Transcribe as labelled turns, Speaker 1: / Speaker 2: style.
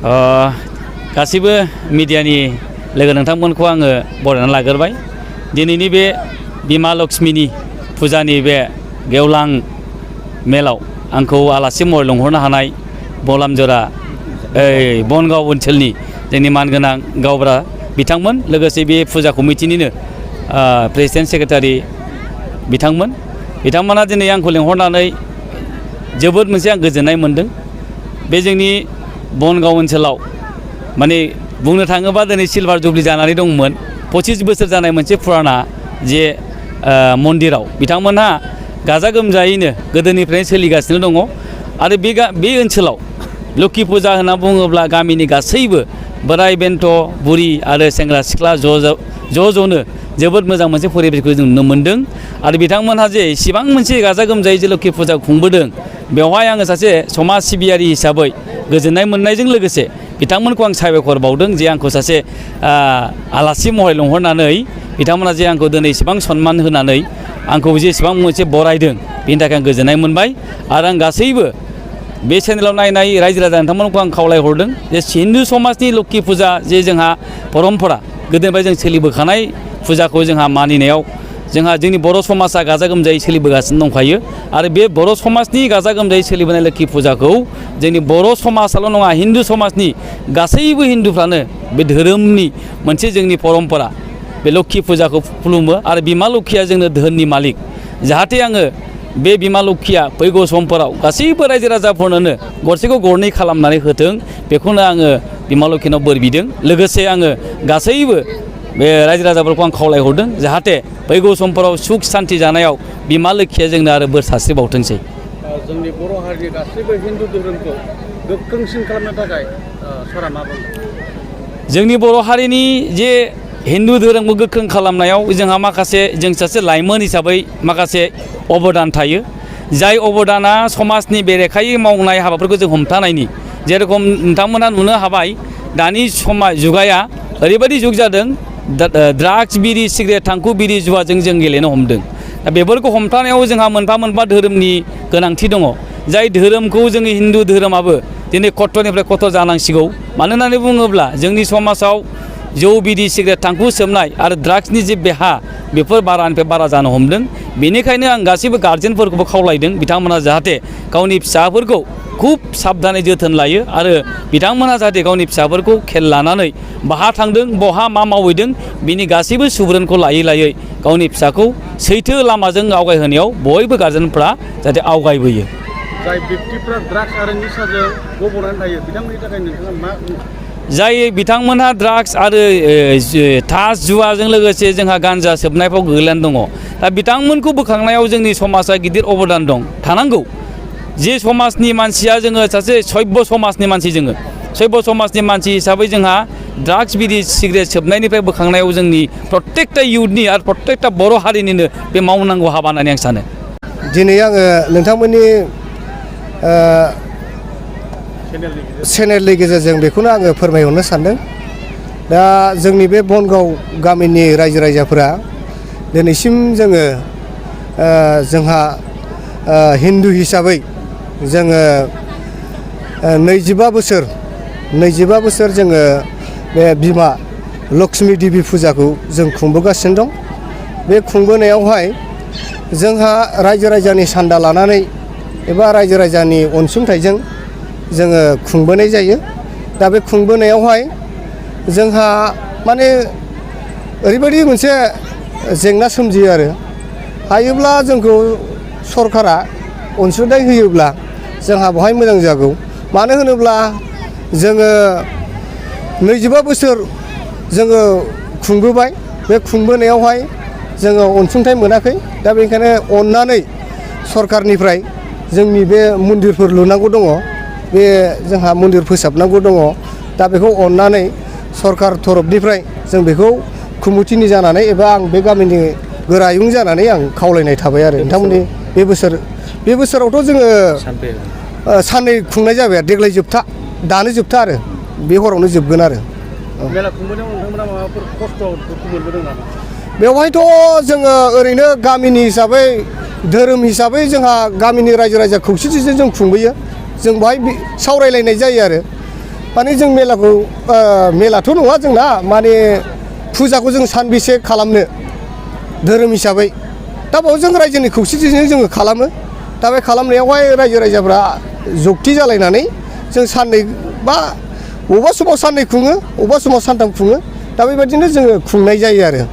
Speaker 1: गासिबो मिडियानि लोगो नोंथांमोनखौ आङो बरायनानै लाग्रोबाय। दिनैनि बे बिमा लक्ष्मीनि फुजानि बे गेवलां मेलाव आंखौ आलासि महरै लिंहरनो हानाय बलामजरा बनगाव ओनसोलनि जोंनि मानगोनां गावबुरा बिथांमोन, लोगोसे बे फुजा कमिटिनिनो प्रेसिडेन्ट सेक्रेटारि बिथांमोना दिनै आंखौ लिंहरनानै जोबोद मोनसे आं गोजोननाय मोनदों। बे जोंनि बनगाव ओनसोलाव माने बुंनो थाङोबा दिनै सिलभार जुबलि जानानै दंमोन 25 बोसोर जानाय मोनसे फुराना जे मन्दिराव बिथांमोनहा गाजा गोमजायैनो गोदोनिफ्रायनो सोलिगासिनो दङ। आरो बे ओनसोलाव लोक्षि फुजा होनना बुङोब्ला गामिनि गासैबो बोराय बेन्थ बुरि आरो सेंग्रा सिख्ला ज'नो जोबोद मोजां मोनसे परिबेसखौ जों नुनो मोन्दों। आरो बिथांमोनहा जे इसिबां मोनसे गाजा गोमजायै जे लोक्षि फुजा खुंबोदों, बेवहाय आङो सासे समाज सिबियारि हिसाबै गोजोननाय मोननायजों लोगोसे बिथांमोनखौ आं साबायखर बावदों जे आंखौ सासे आलासि महरै लिंहरनानै बिथांमोना जे आंखौ दिनै इसेबां सनमान होनानै आंखौ जे इसेबां मोनसे बरायदों, बेनि थाखाय आं गोजोननाय मोनबाय। आरो आं गासैबो बे चेनेलाव नायनाय रायजो राजा नोंथांमोनखौ आं खावलायहरदों जे हिन्दु समाजनि लोक्षि फुजा जे जोंहा परम्परा गोदोनिफ्राय जों सोलिबोखानाय फुजाखौ जोंहा मानिनायाव जोंनि बर' समाजा गाजा गोमजायै सोलिबोगासिनो दंखायो। आरो बे बर' समाजनि गाजा गोमजायै सोलिबोनाय लोक्षि फुजाखौ जोंनि बर' समाजाल' नङा, हिन्दु समाजनि गासैबो हिन्दुफ्रानो बे धोरोमनि मोनसे जोंनि परम्परा बे लोक्षि फुजाखौ खुलुमो। आरो बिमा लोक्षिया जोंनो धोननि मालिक, जाहाथे आङो बे बिमा लोक्षिया फैगौ समफोराव गासैबो रायजो राजाफोरनोनो गरसेखौ गरनै खालामनानै होथों, बेखौनो आङो बिमा लोक्षिनाव बोर बिदों। लोगोसे आङो गासैबो बे रायजो राजाफोरखौ आं खावलायहरदों जाहाथे फैगौ समफोराव सुख सान्ति जानायाव बिमा लोक्षिया जोंनो आरो बोर सारस्रिबावथोंसै।
Speaker 2: जोंनि बर' हारिनि गासैबो हिन्दु धोरोमखौ गोख्रोंसिन खालामनो थाखाय सारा मा बुङो?
Speaker 1: जोंनि बर' हारिनि जे हिन्दु धोरोमखौ गोख्रों खालामनायाव जोंहा माखासे जों सासे लाइमोन हिसाबै माखासे अबदान थायो, जाय अबदाना समाजनि बेरेखायै मावनाय हाबाफोरखौ जों हमथानायनि। जेरखम नोंथांमोनहा नुनो हाबाय दानि जुगाया ओरैबायदि जुग जादों, ड्राग्स बिरि सिगारेट थांखु बिरि जुवाजों जों गेलेनो हमदों। दा बेफोरखौ हमथानायाव जोंहा मोनफा धोरोमनि गोनांथि दङ, जाय धोरोमखौ जोंनि हिन्दु धोरोमाबो दिनै खत्तनिफ्राय खत्त जानांसिगौ। मानो होननानै बुङोब्ला जोंनि समाजाव जौ बिरि सिगारेट थांखु सोबनाय आरो ड्राग्सनि जे बेफोर बारानिफ्राय बारा जानो हमदों। बेनिखायनो आं गासैबो गार्जेनफोरखौबो खावलायदों बिथांमोना जाहाथे गावनि फिसाफोरखौ खुब साबधानै जोथोन लायो आरो बिथांमोनहा जाहाथे गावनि फिसाफोरखौ खेल लानानै बहा थांदों बहा मा मावहैदों बिनि गासैबो सुबुरुनखौ लायै गावनि फिसाखौ सैथो लामाजों आवगायहोनायाव बयबो गार्जेनफ्रा जाहाथे आवगायबोयो।
Speaker 2: जाय व्यक्तिफ्रा ड्राग्स आरो निसाजों गब'नानै थायो बिथांमोननि थाखाय नोंथाङा मा बुङो?
Speaker 1: जाय बिथांमोनहा ड्राग्स आरो थास जुवाजों लोगोसे जोंहा गान्जा सोबनायफ्राव गोग्लैनानै दङ, दा बिथांमोनखौ बोखांनायाव जोंनि समाजा गिदिर अबदान थानांगौ। जे समाजनि मानसिया जोङो सासे सभ्य समाजनि मानसि, जोङो सभ्य समाजनि मानसि हिसाबै जोंहा ड्राग्स बिरि सिगारेट सोबनायनिफ्राय बोखांनायाव जोंनि प्रत्येकटा इयुथनि आरो प्रत्येकटा बर' हारिनिनो बे मावनांगौ हाबा होननानै आं सानो।
Speaker 3: दिनै आङो नोंथांमोननि चेनेलनि गेजेरजों बेखौनो आङो फोरमायहरनो सानदों। दा जोंनि बे बनगाव गामिनि रायजो राजाफोरा दिनैसिम जोंहा हिन्दु हिसाबै जोङो 25 बोसोर जोङो बे बिमा लक्ष्मी देबि फुजाखौ जों खुंबोगासिनो दं। बे खुंबोनायावहाय जोंहा रायजो राजानि सान्दा लानानै एबा रायजो राजानि अनसुंथाइजों जोङो खुंबोनाय जायो। दा बे खुंबोनायावहाय जोंहा माने ओरैबायदि मोनसे जेंना सोमजियो आरो हायोब्ला जोंखौ सरकारा अनसुंथाइ होयोब्ला जोंहा बेवहाय मोजां जागौ। मानो होनोब्ला जोङो 25 बोसोर जोङो खुंबोबाय, बे खुंबोनायावहाय जोङो अनसुंथाइ मोनाखै। दा बेनिखायनो अननानै सरकारनिफ्राय जोंनि बे मन्दिरफोर लुनांगौ दङ, बे जोंहा मन्दिर फोसाबनांगौ दङ। दा बेखौ अननानै सरकार तरफनिफ्राय जों बेखौ कमिटिनि जानानै एबा आं बे गामिनि गोरायुं जानानै आं खावलायनाय थाबाय आरो नोंथांमोननि बे बोसोरावथ' जोङो साननै खुंनाय जाबाय आरो देग्लाय दानो जोबथा आरो बे हरावनो जोबगोन आरो।
Speaker 2: मेला खुंबोनायाव नोंथांमोना माबाफोर खस्थ' दुखु मोनबोदों नामा?
Speaker 3: बेवहायथ' जोङो ओरैनो गामिनि हिसाबै धोरोम हिसाबै जोंहा गामिनि रायजो राजा खौसेथिजों जों खुंबोयो। जों बेवहाय सावरायलायनाय जायो आरो माने जों मेलाखौ मेलाथ' नङा जोंना माने फुजाखौ जों सानबेसे खालामनो धोरोम हिसाबै दा बाव जों रायजोनि खौसेथिजों जोङो खालामो दा बे खालामनायावहाय रायजो राजाफ्रा जुक्ति जालायनानै जों साननै बा बबेबा समाव साननै खुङो बबेबा समाव सानथाम खुङो दा बेबायदिनो जोङो खुंनाय जायो आरो